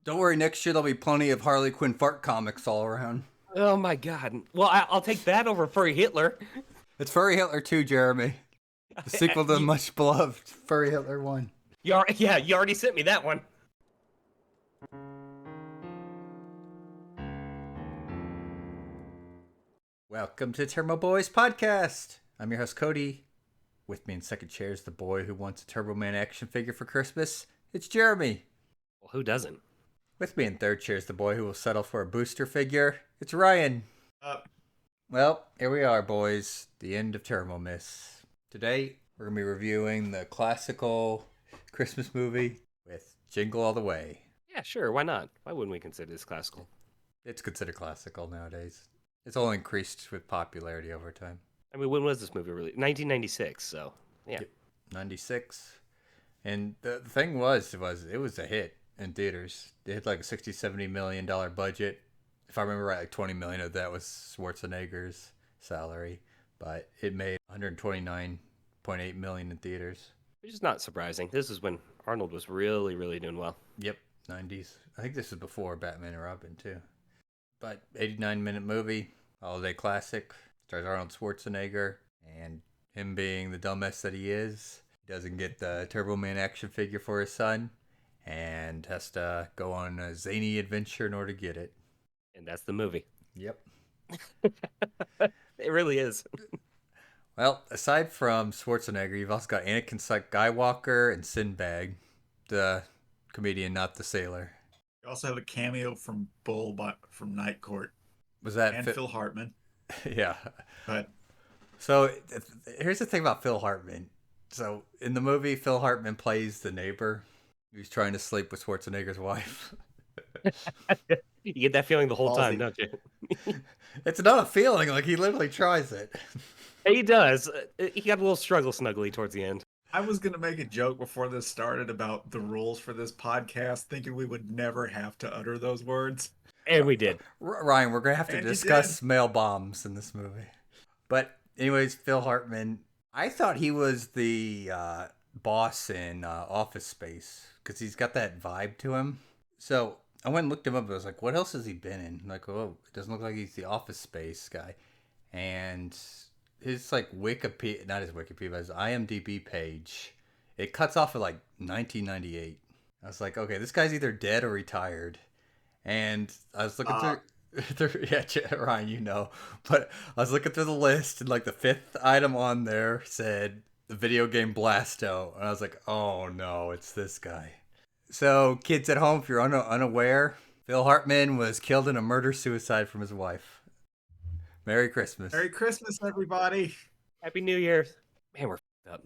Don't worry, next year there'll be plenty of Harley Quinn fart comics all around. Oh my god. Well, I'll take that over Furry Hitler. It's Furry Hitler 2, Jeremy. The sequel to the you, much beloved Furry Hitler 1. you already sent me that one. Welcome to Tairimo Boys podcast. I'm your host, Cody. With me in second chair is the boy who wants a Turboman action figure for Christmas. It's Jeremy. Well, who doesn't? With me in third chair is the boy who will settle for a booster figure. It's Ryan. Well, here we are, boys. The end of Tairimomas. Today, we're going to be reviewing the classical Christmas movie with Jingle All The Way. Yeah, sure. Why not? Why wouldn't we consider this classical? It's considered classical nowadays. It's only increased with popularity over time. I mean, when was this movie released? 1996, so yeah. 96. And the thing was it was a hit in theaters. It had like a $60-70 million budget. If I remember right, like 20 million of that was Schwarzenegger's salary. But it made 129.8 million in theaters. Which is not surprising. This is when Arnold was really, really doing well. Yep, 90s. I think this is before Batman and Robin, too. But 89-minute movie, holiday classic. Stars Arnold Schwarzenegger, and him being the dumbass that he is, he doesn't get the Turboman action figure for his son, and has to go on a zany adventure in order to get it. And that's the movie. Yep. It really is. Well, aside from Schwarzenegger, you've also got Anakin Skywalker and Sinbad, the comedian, not the sailor. You also have a cameo from Bull from Night Court. Was that and Phil Hartman? Yeah. But so here's the thing about Phil Hartman. So in the movie, Phil Hartman plays the neighbor who's trying to sleep with Schwarzenegger's wife. You get that feeling the whole time, don't you? It's not a feeling. Like, he literally tries it. He does. He got a little struggle snuggly towards the end. I was going to make a joke before this started about the rules for this podcast, thinking we would never have to utter those words. And we did. Ryan, we're going to have to discuss male bombs in this movie. But anyways, Phil Hartman, I thought he was the boss in Office Space because he's got that vibe to him. So I went and looked him up. I was like, what else has he been in? I'm like, oh, it doesn't look like he's the Office Space guy. And his like Wikipedia, not his Wikipedia, but his IMDb page, it cuts off at like 1998. I was like, okay, this guy's either dead or retired. And I was looking through, yeah, Ryan, you know, but I was looking through the list, and like the fifth item on there said the video game Blasto, and I was like, oh no, it's this guy. So kids at home, if you're unaware, Phil Hartman was killed in a murder-suicide from his wife. Merry Christmas. Merry Christmas, everybody. Happy New Year. Man, we're f***ed up.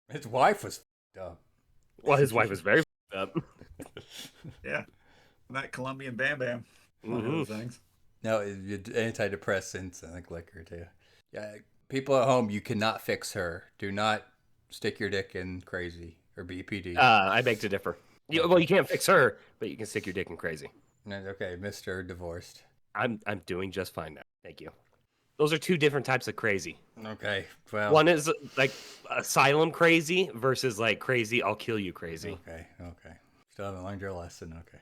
His wife was f***ed up. Well, his wife was very f***ed up. Yeah. That Colombian Bam Bam. One of those things. No, antidepressants and like liquor too. Yeah, people at home, you cannot fix her. Do not stick your dick in crazy or BPD. I beg to differ. Well, you can't fix her, but you can stick your dick in crazy. Okay, Mr. Divorced. I'm doing just fine now. Thank you. Those are two different types of crazy. Okay, well. One is like asylum crazy versus like crazy, I'll kill you crazy. Okay. Still haven't learned your lesson. Okay.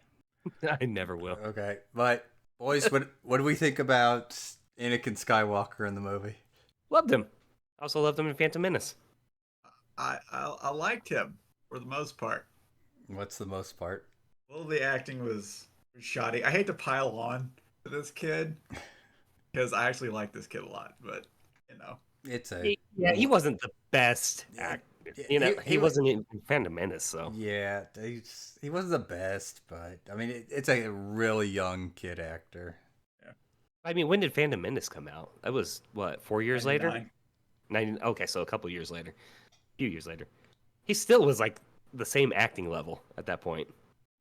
I never will. Okay, but boys, what do we think about Anakin Skywalker in the movie? Loved him. Also loved him in Phantom Menace. I liked him for the most part. What's the most part? Well, the acting was shoddy. I hate to pile on to this kid because I actually like this kid a lot, but you know, he wasn't the best actor. You know, he wasn't in Phantom Menace, so yeah, he wasn't the best, but I mean, it's a really young kid actor. Yeah. I mean, when did Phantom Menace come out? That was what, 4 years 99. later? 90. Okay, so a couple years later, a few years later, he still was like the same acting level at that point.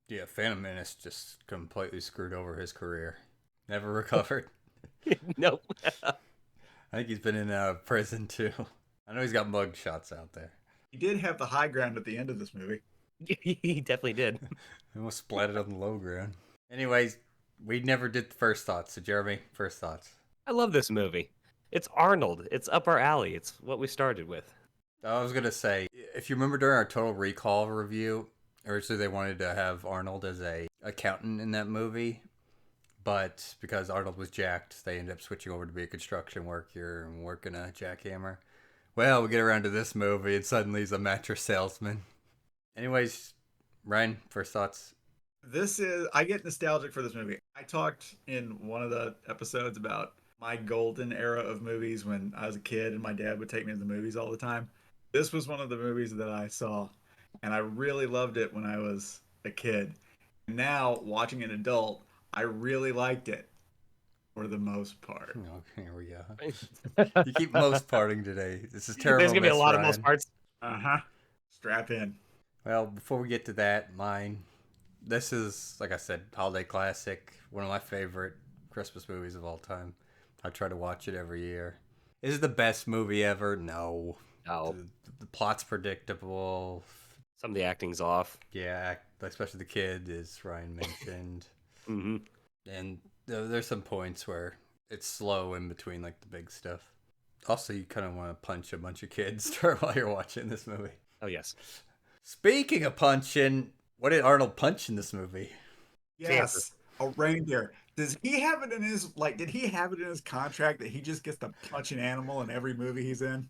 Yeah, Phantom Menace just completely screwed over his career. Never recovered. Nope. I think he's been in prison too. I know he's got mug shots out there. He did have the high ground at the end of this movie. He definitely did. He almost splatted on the low ground. Anyways, we never did the first thoughts. So Jeremy, first thoughts. I love this movie. It's Arnold. It's up our alley. It's what we started with. I was going to say, if you remember during our Total Recall review, originally they wanted to have Arnold as a accountant in that movie, but because Arnold was jacked, they ended up switching over to be a construction worker and working a jackhammer. Well, we get around to this movie, and suddenly he's a mattress salesman. Anyways, Ryan, first thoughts? I get nostalgic for this movie. I talked in one of the episodes about my golden era of movies when I was a kid and my dad would take me to the movies all the time. This was one of the movies that I saw, and I really loved it when I was a kid. Now, watching an adult, I really liked it for the most part. Oh, here we go. You keep most parting today. This is terrible. There's gonna be a lot Ryan. of most parts. Uh-huh. Strap in. Well, before we get to that, this is, like I said, holiday classic. One of my favorite Christmas movies of all time. I try to watch it every year. Is it the best movie ever? No. No. The plot's predictable. Some of the acting's off. Yeah, especially the kid, as Ryan mentioned. Mm-hmm. And there's some points where it's slow in between, like, the big stuff. Also, you kind of want to punch a bunch of kids while you're watching this movie. Oh, yes. Speaking of punching, what did Arnold punch in this movie? Yes, a reindeer. Does he have it in his did he have it in his contract that he just gets to punch an animal in every movie he's in?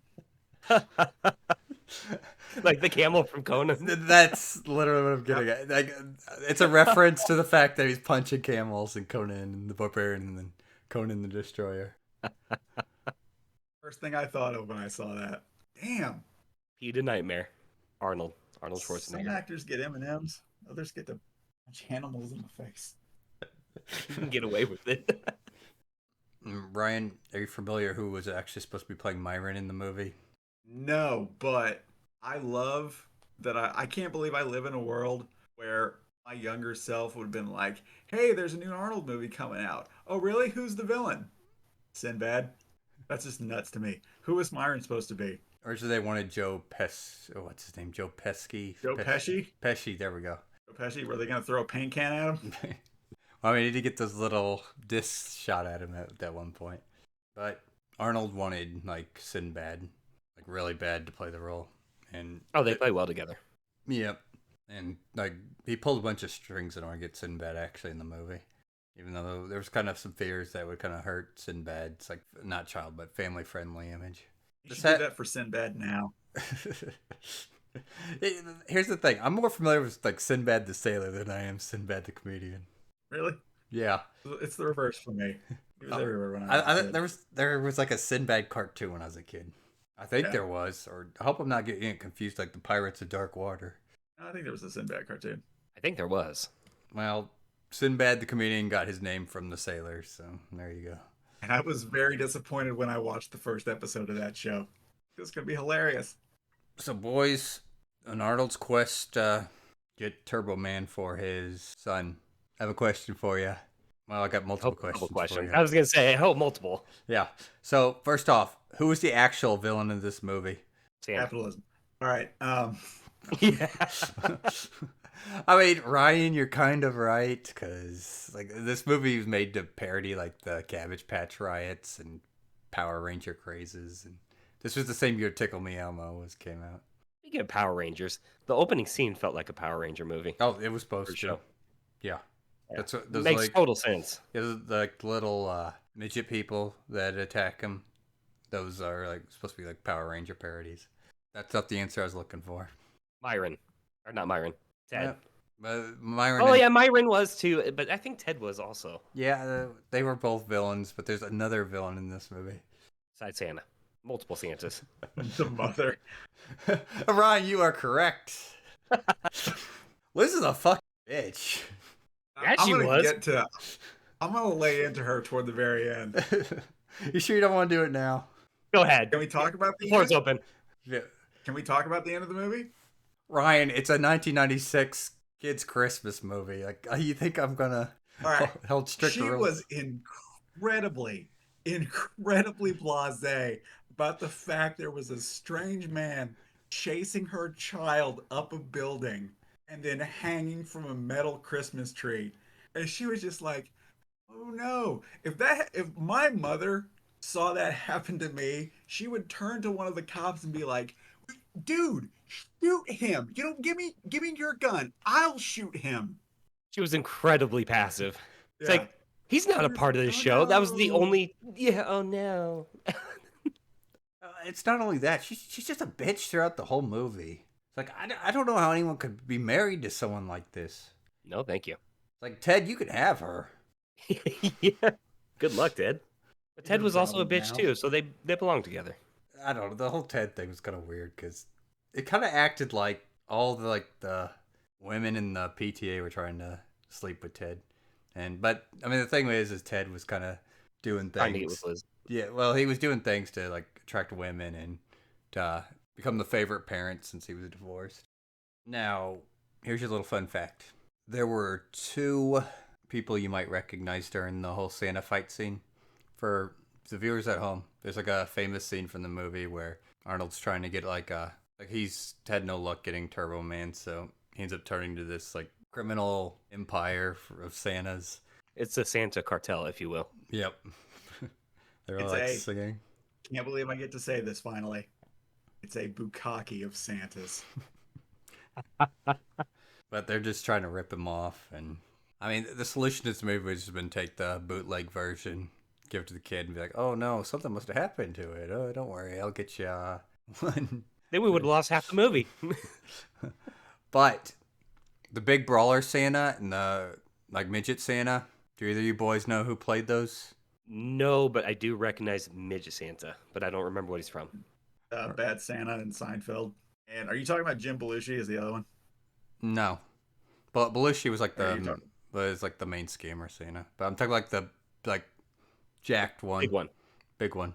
Like the camel from Conan. That's literally what I'm getting at. Like, it's a reference to the fact that he's punching camels in Conan and the Barbarian and then Conan the Destroyer. First thing I thought of when I saw that. Damn. He did Nightmare. Arnold Some Schwarzenegger. actors get M&Ms. Others get to punch animals in the face. You can get away with it. Ryan, are you familiar who was actually supposed to be playing Myron in the movie? No, but I love that I can't believe I live in a world where my younger self would have been like, hey, there's a new Arnold movie coming out. Oh, really? Who's the villain? Sinbad. That's just nuts to me. Who was Myron supposed to be? Originally, they wanted what's his name? Joe Pesci? Joe Pesci? Pesci, there we go. Joe Pesci? Were they going to throw a paint can at him? Well, I mean, he did get those little discs shot at him at one point. But Arnold wanted, like, Sinbad, like, really bad to play the role. And they play well together. Yep. And, like, he pulled a bunch of strings in order to get Sinbad actually in the movie. Even though there was kind of some fears that would kind of hurt Sinbad's, like, not child, but family-friendly image. You should do that for Sinbad now. Here's the thing. I'm more familiar with, like, Sinbad the Sailor than I am Sinbad the Comedian. Really? Yeah. It's the reverse for me. It was everywhere when I was a kid. There was like a Sinbad cartoon when I was a kid. I think there was, or I hope I'm not getting it confused, like the Pirates of Dark Water. I think there was a Sinbad cartoon. I think there was. Well, Sinbad the Comedian got his name from the sailor, so there you go. And I was very disappointed when I watched the first episode of that show. It was going to be hilarious. So, boys, on Arnold's quest get Turboman for his son, I have a question for you. Well, I got multiple questions for you. I was going to say, I hope multiple. Yeah. So, first off, who was the actual villain in this movie? Santa. Capitalism. All right. Yeah. I mean, Ryan, you're kind of right, because like this movie was made to parody like the Cabbage Patch riots and Power Ranger crazes, and this was the same year Tickle Me Elmo came out. Speaking of Power Rangers, the opening scene felt like a Power Ranger movie. Oh, it was supposed to. Show. Yeah. That's what those makes total sense. It was like little midget people that attack him. Those are like supposed to be like Power Ranger parodies. That's not the answer I was looking for. Myron, or not Myron. Ted. Yeah. Myron. Oh yeah, Myron was too, but I think Ted was also. Yeah, they were both villains, but there's another villain in this movie. Besides Santa, multiple Santas. The mother. Ryan, you are correct. Liz is a fucking bitch. Yeah, she was. I'm gonna lay into her toward the very end. You sure you don't want to do it now? Go ahead. Can we talk about the floor's end? open? Yeah. Can we talk about the end of the movie? Ryan, it's a 1996 kids' Christmas movie. Like, you think I'm gonna hold strict rules? She was incredibly blasé about the fact there was a strange man chasing her child up a building and then hanging from a metal Christmas tree, and she was just like, "Oh no! If my mother saw that happen to me, she would turn to one of the cops and be like, dude, shoot him. You know, give me your gun. I'll shoot him." She was incredibly passive. It's Yeah. like, he's not a part of this show. That was the no. only. Yeah, oh no. It's not only that; she's just a bitch throughout the whole movie. It's like I don't know how anyone could be married to someone like this. No, thank you. It's like Ted, you could have her. Yeah. Good luck, Ted. But You Ted have a was also a problem bitch now. too, so they belong together. I don't know. The whole Ted thing was kind of weird because it kind of acted like all the women in the PTA were trying to sleep with Ted, but I mean the thing is Ted was kind of doing Trying to get with things. Liz. Yeah, well, he was doing things to like attract women and to become the favorite parent since he was divorced. Now, here's your little fun fact: there were two people you might recognize during the whole Santa fight scene. For the viewers at home, there's like a famous scene from the movie where Arnold's trying to get like he's had no luck getting Turbo Man, so he ends up turning to this like criminal empire of Santas. It's a Santa cartel, if you will. Yep. They're all It's like a singing. can't believe I get to say this finally. It's a bukkake of Santas. But they're just trying to rip him off. And I mean, the solution to this movie has just been take the bootleg version, give it to the kid, and be like, oh no, something must have happened to it. Oh, don't worry, I'll get you one. Then we would have lost half the movie. But the big brawler Santa and the like midget Santa, do either of you boys know who played those? No, but I do recognize Midget Santa, but I don't remember what he's from. Bad Santa and Seinfeld. And are you talking about Jim Belushi as the other one? No. But Belushi was like Or are you talking- the main scammer Santa. But I'm talking like the like jacked one. Big one. Big one.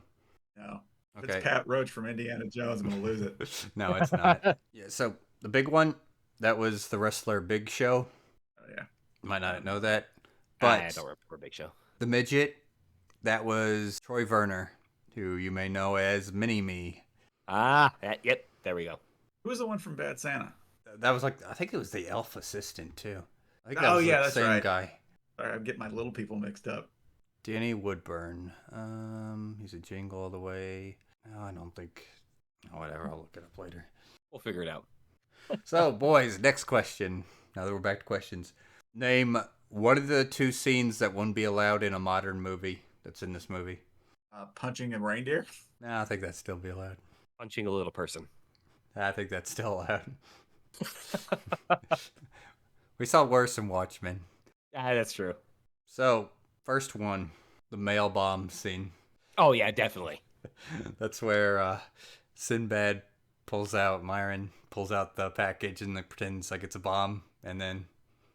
No. Okay. It's Pat Roach from Indiana Jones. I'm gonna lose it. No, it's not. Yeah, so the big one, that was the wrestler Big Show. Oh yeah. You might not know that. I But don't remember Big Show. the midget, that was Troy Verner, who you may know as Mini Me. Yep, there we go. Who was the one from Bad Santa? That was like I think it was the elf assistant too. I think that Oh, was yeah, the that's same right. guy. Sorry, I'm getting my little people mixed up. Danny Woodburn. He's a Jingle All The Way. Oh, I don't think. Oh, whatever. I'll look it up later. We'll figure it out. So, boys, next question. Now that we're back to questions, name one of the two scenes that wouldn't be allowed in a modern movie that's in this movie. Punching a reindeer. No, I think that'd still be allowed. Punching a little person. I think that's still allowed. We saw worse in Watchmen. That's true. So, first one, the mail bomb scene. Oh, yeah, definitely. That's where Sinbad Myron pulls out the package and like, pretends like it's a bomb, and then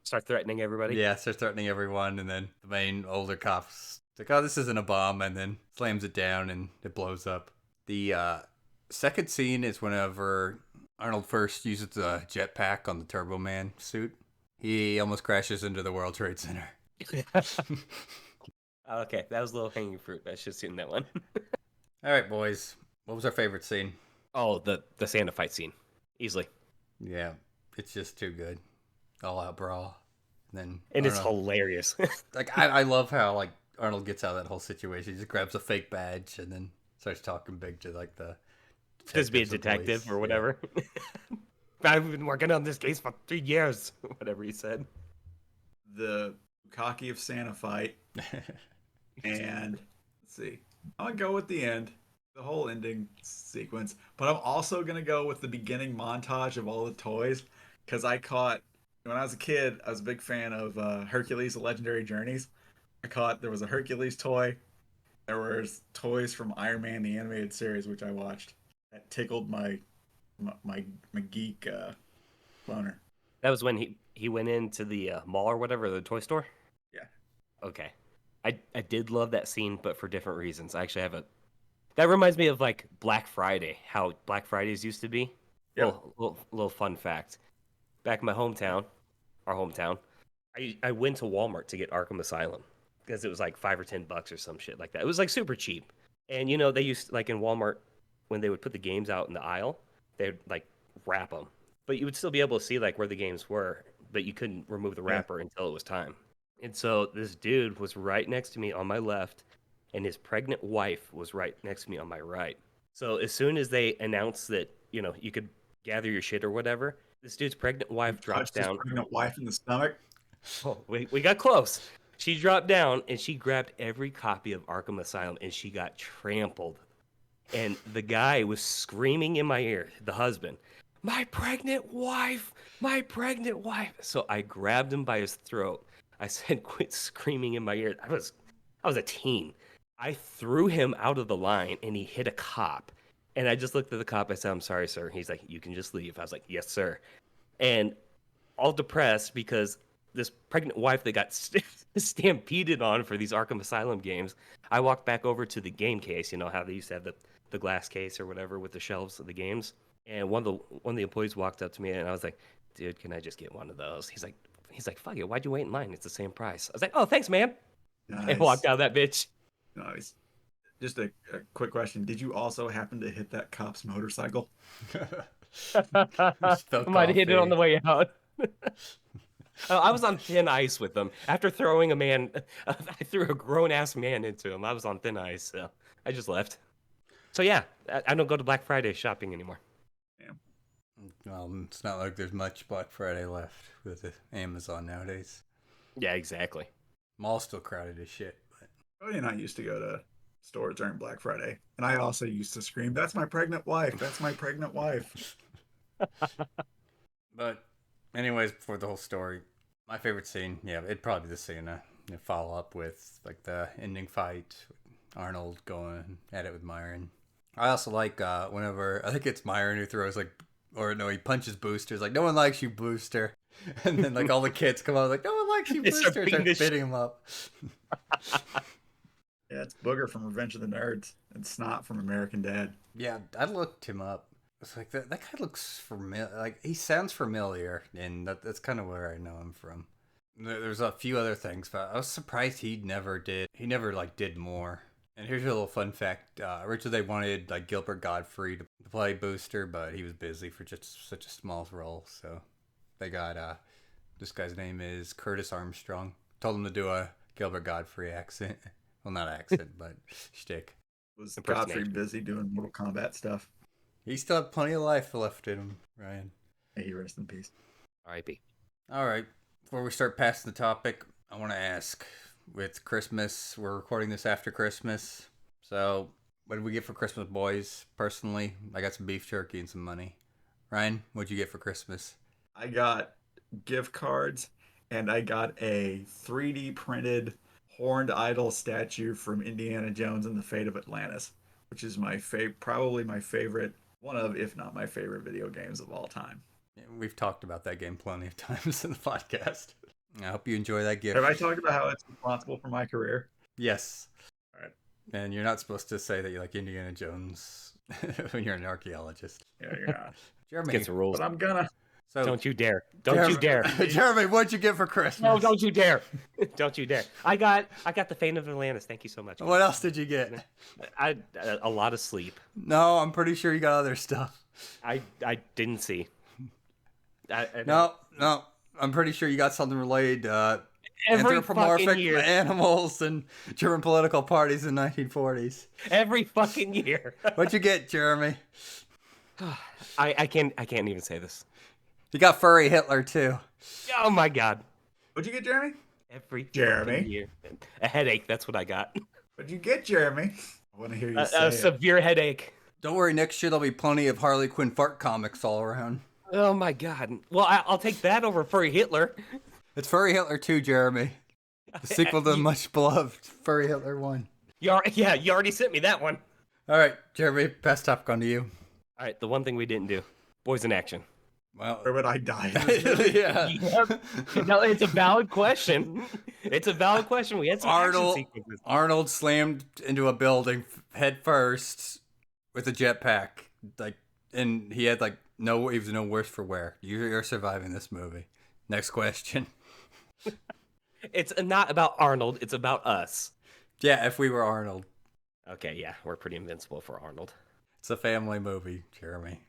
Start threatening everybody. yeah, starts threatening everyone, and then the main older cop's like, "Oh, this isn't a bomb," and then slams it down and it blows up. The second scene is whenever Arnold first uses the jetpack on the Turboman suit. He almost crashes into the World Trade Center. Okay, that was a little hanging fruit. I should have seen that one. All right, boys. What was our favorite scene? Oh, the Santa fight scene. Easily. Yeah, it's just too good. All out brawl. And then And it's Arnold- hilarious. like I love how like Arnold gets out of that whole situation. He just grabs a fake badge and then starts talking big to like the Just be a detectives of detective police. or whatever. I've been working on this case for 3 years. Whatever he said. The cocky of Santa fight. And let's see. I'm gonna go with the end, the whole ending sequence. But I'm also gonna go with the beginning montage of all the toys, because I caught when I was a kid. I was a big fan of Hercules: The Legendary Journeys. There was a Hercules toy. There was toys from Iron Man the animated series, which I watched. That tickled my geek boner. That was when he went into the mall or whatever, the toy store? Yeah. Okay. I did love that scene, but for different reasons. I actually have a... That reminds me of, like, Black Friday, how Black Fridays used to be. Yeah. Little fun fact. Back in my hometown, our hometown, I went to Walmart to get Arkham Asylum because it was like $5 or $10 or some shit like that. It was, like, super cheap. And, you know, they used, like, in Walmart, when they would put the games out in the aisle, they would, like, wrap them. But you would still be able to see, like, where the games were, but you couldn't remove the wrapper until it was time. And so this dude was right next to me on my left, and his pregnant wife was right next to me on my right. So as soon as they announced that, you know, you could gather your shit or whatever, this dude's pregnant wife drops Punched his down. pregnant wife in the stomach. Oh, we got close. She dropped down and she grabbed every copy of Arkham Asylum and she got trampled. And the guy was screaming in my ear, the husband, my pregnant wife, my pregnant wife. So I grabbed him by his throat. I said, quit screaming in my ear. I was a teen. I threw him out of the line and he hit a cop. And I just looked at the cop. I said, I'm sorry, sir. He's like, you can just leave. I was like, yes, sir. And all depressed because this pregnant wife that got stampeded on for these Arkham Asylum games, I walked back over to the game case. You know how they used to have the glass case or whatever with the shelves of the games. And one of the employees walked up to me and I was like, dude, can I just get one of those? He's like, fuck it. Why'd you wait in line? It's the same price. I was like, oh, thanks, man. Nice. And walked out of that bitch. Nice. Just a quick question. Did you also happen to hit that cop's motorcycle? I might have hit it on the way out. I was on thin ice with them. After throwing I threw a grown-ass man into him. I was on thin ice, so I just left. So yeah, I don't go to Black Friday shopping anymore. Yeah. Well, it's not like there's much Black Friday left with Amazon nowadays. Yeah, exactly. Mall's still crowded as shit. But... Cody and I used to go to stores during Black Friday, and I also used to scream, "That's my pregnant wife! That's my pregnant wife!" But, anyways, for the whole story, my favorite scene, yeah, it'd probably be the scene follow up with like the ending fight, Arnold going at it with Myron. I also like whenever I think it's Myron who throws he punches Booster. It's like, no one likes you, Booster. And then like all the kids come out like, no one likes you, Booster. Start beating him up. Yeah, it's Booger from Revenge of the Nerds and Snot from American Dad. Yeah, I looked him up. It's like that guy looks familiar. Like he sounds familiar, and that's kind of where I know him from. There's a few other things, but I was surprised he never did more. And here's a little fun fact. Originally they wanted like Gilbert Gottfried to play Booster, but he was busy for just such a small role. So they got this guy's name is Curtis Armstrong. Told him to do a Gilbert Gottfried accent. Well, not accent, but shtick. Was Godfrey busy doing Mortal Kombat stuff? He still had plenty of life left in him, Ryan. May he rest in peace. R.I.P. All right. Before we start passing the topic, I want to ask, with Christmas, we're recording this after Christmas. So, what did we get for Christmas, boys? Personally, I got some beef jerky and some money. Ryan, what'd you get for Christmas? I got gift cards, and I got a 3D printed horned idol statue from Indiana Jones and the Fate of Atlantis, which is probably my favorite, one of, if not my favorite video games of all time. Yeah, we've talked about that game plenty of times in the podcast. I hope you enjoy that gift. Have I talked about how it's responsible for my career? Yes. All right. And you're not supposed to say that you like Indiana Jones when you're an archeologist. Yeah, you're not. Jeremy. Gets the rules. But I'm gonna. So, don't you dare. Don't you dare. Jeremy, what'd you get for Christmas? No, don't you dare. Don't you dare. I got the Fate of Atlantis. Thank you so much. What else did you get? A lot of sleep. No, I'm pretty sure you got other stuff. I didn't see. No, I'm pretty sure you got something related every anthropomorphic year. animals and German political parties in the 1940s. Every fucking year. What'd you get, Jeremy? I can't even say this. You got Furry Hitler too. Oh my god. What'd you get, Jeremy? Every Jeremy? fucking year. A headache, that's what I got. What'd you get, Jeremy? I want to hear you say a it. severe headache. Don't worry, next year there'll be plenty of Harley Quinn fart comics all around. Oh my god. Well, I'll take that over Furry Hitler. It's Furry Hitler 2, Jeremy. The sequel to the much beloved Furry Hitler 1. You already sent me that one. All right, Jeremy, pass topic on to you. All right, the one thing we didn't do. Boys in action. Well, Where would I die? yeah. Yep. No, it's a valid question. It's a valid question. We had some action sequences. Arnold slammed into a building head first with a jetpack. And he had he was no worse for wear. You're surviving this movie. Next question. It's not about Arnold. It's about us. Yeah, if we were Arnold. Okay, yeah, we're pretty invincible for Arnold. It's a family movie, Jeremy.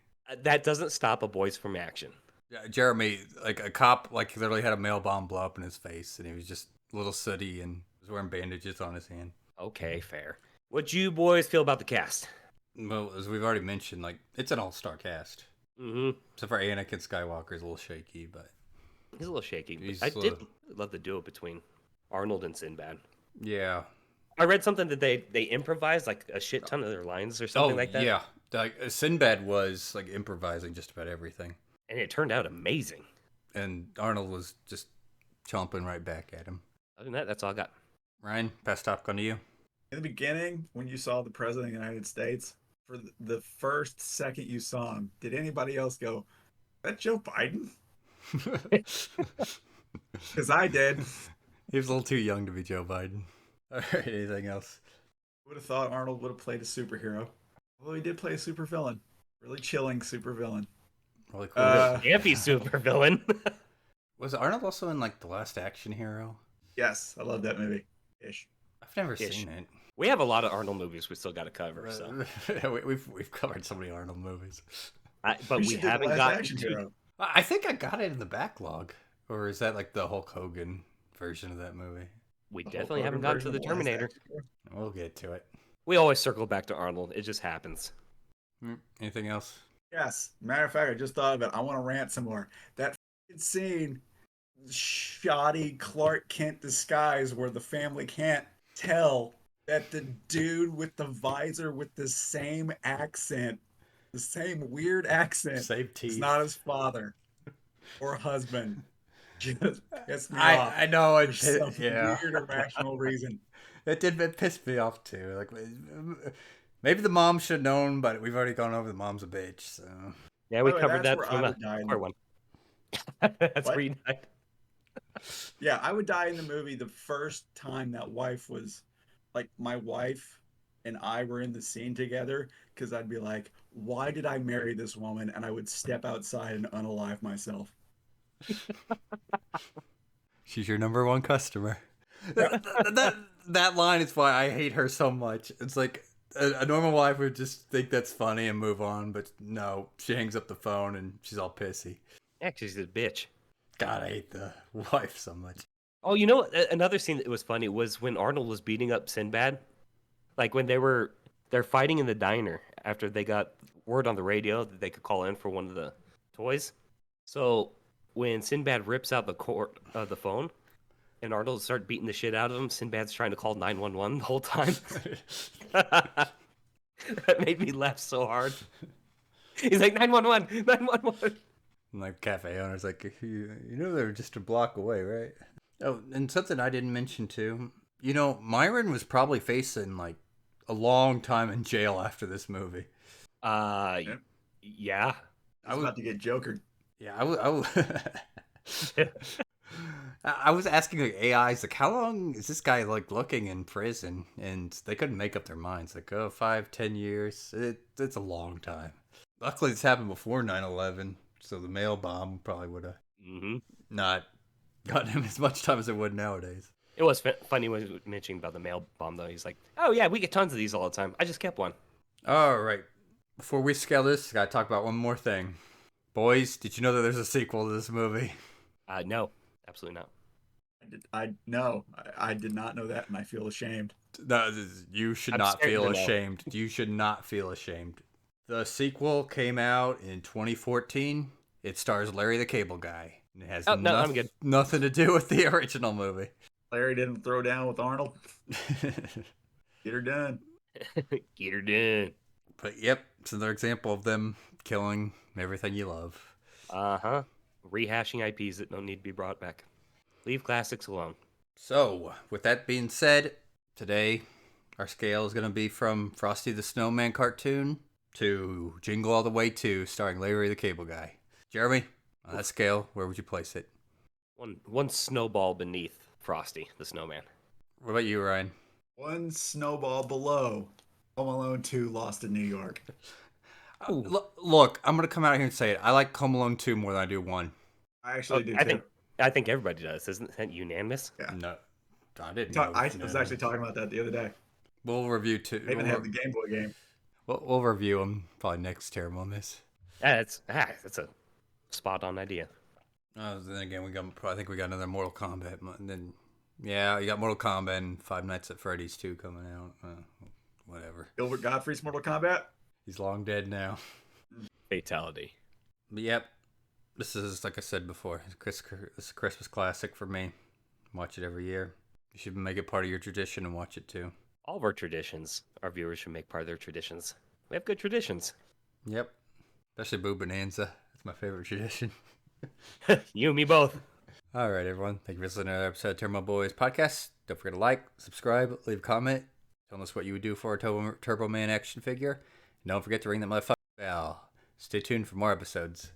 That doesn't stop a boys from action. Yeah, Jeremy, a cop, literally had a mail bomb blow up in his face, and he was just a little sooty and was wearing bandages on his hand. Okay, fair. What you boys feel about the cast? Well, as we've already mentioned, it's an all-star cast. Mm-hmm. Except for Anakin Skywalker is a little shaky, but He's a little shaky. But He's I did love the duo between Arnold and Sinbad. Yeah. I read something that they improvised like a shit ton of their lines or something like that. Yeah. Like, Sinbad was like improvising just about everything. And it turned out amazing. And Arnold was just chomping right back at him. Other than that, that's all I got. Ryan, pass Top Gun to you. In the beginning, when you saw the president of the United States, for the first second you saw him, did anybody else go, "Is that Joe Biden"? Because I did. He was a little too young to be Joe Biden. All right, anything else? Would have thought Arnold would have played a superhero. Although he did play a supervillain. Really chilling supervillain. Really cool. Campy supervillain. Was Arnold also in like The Last Action Hero? Yes, I love that movie. Ish. I've never Ish. seen it. We have a lot of Arnold movies we still got to cover. So, we've covered so many Arnold movies. but we should do The haven't Last gotten Action to. Hero. I think I got it in the backlog, or is that like the Hulk Hogan version of that movie? We The definitely Hulk haven't Hogan gotten to version the of Last Terminator. Action Hero. We'll get to it. We always circle back to Arnold. It just happens. Anything else? Yes. Matter of fact, I just thought of it. I want to rant some more. That f***ing scene, shoddy Clark Kent disguise where the family can't tell that the dude with the visor with the same accent, the same weird accent, Save is teeth. not his father or husband. Just pissed me off. I know it. For some Yeah, weird irrational reason. it pissed me off too. Like maybe the mom should have known, but we've already gone over the mom's a bitch. So Yeah, we By the way, covered that's that where from I the would die in core the- one. That's What? where you died. Yeah, I would die in the movie the first time that wife was, like, my wife and I were in the scene together, because I'd be like, why did I marry this woman? And I would step outside and unalive myself. she's your number one customer. That line is why I hate her so much. It's like a normal wife would just think that's funny and move on, but no, she hangs up the phone and she's all pissy. Actually, she's a bitch. God, I hate the wife so much. Oh, you know, another scene that was funny was when Arnold was beating up Sinbad. Like when they're fighting in the diner after they got word on the radio that they could call in for one of the toys. So when Sinbad rips out the cord of the phone and Arnold starts beating the shit out of him, Sinbad's trying to call 911 the whole time. That made me laugh so hard. He's like, 911, 911. And like cafe owners, like you know they're just a block away, right? Oh, and something I didn't mention too. You know, Myron was probably facing like a long time in jail after this movie. Yeah. I was about to get jokered. Yeah, I was asking like AIs like how long is this guy like looking in prison, and they couldn't make up their minds. Like 5-10 years. It's a long time. Luckily, this happened before 9/11, so the mail bomb probably would have not gotten him as much time as it would nowadays. It was funny when he was mentioning about the mail bomb, though. He's like, oh, yeah, we get tons of these all the time. I just kept one. All right. Before we scale this, I gotta talk about one more thing. Boys, did you know that there's a sequel to this movie? No, absolutely not. I did not know that, and I feel ashamed. No, you should I'm not scared feel to know. ashamed. You should not feel ashamed. The sequel came out in 2014. It stars Larry the Cable Guy. It has Oh, no, I'm good. nothing to do with the original movie. Larry didn't throw down with Arnold. Get her done. Get her done. But yep, it's another example of them killing everything you love. Uh-huh. Rehashing IPs that don't need to be brought back. Leave classics alone. So, with that being said, today our scale is going to be from Frosty the Snowman cartoon to Jingle All The Way 2, starring Larry the Cable Guy. Jeremy, on that scale, where would you place it? One snowball beneath Frosty the Snowman. What about you, Ryan? One snowball below Home Alone 2 Lost in New York. Look, I'm going to come out here and say it. I like Home Alone 2 more than I do 1. I actually do too. I think everybody does. Isn't that unanimous? Yeah. No, I didn't know. I was actually talking about that the other day. We'll review 2. I even have the Game Boy game. We'll review them probably next Tairimomas. That's a spot-on idea. Then again, I think we got another Mortal Kombat. And then, yeah, you got Mortal Kombat and Five Nights at Freddy's 2 coming out. Whatever. Gilbert Gottfried's Mortal Kombat? He's long dead now. Fatality. But yep, This is, like I said before, this is a Christmas classic for me. Watch it every year. You should make it part of your tradition and watch it too. All of our traditions, our viewers should make part of their traditions. We have good traditions. Yep. Especially Boo Bonanza. That's my favorite tradition. You and me both. All right, everyone. Thank you for listening to another episode of Tairimo Boys podcast. Don't forget to like, subscribe, leave a comment. Tell us what you would do for a Turboman action figure. And don't forget to ring that motherfucking bell. Stay tuned for more episodes.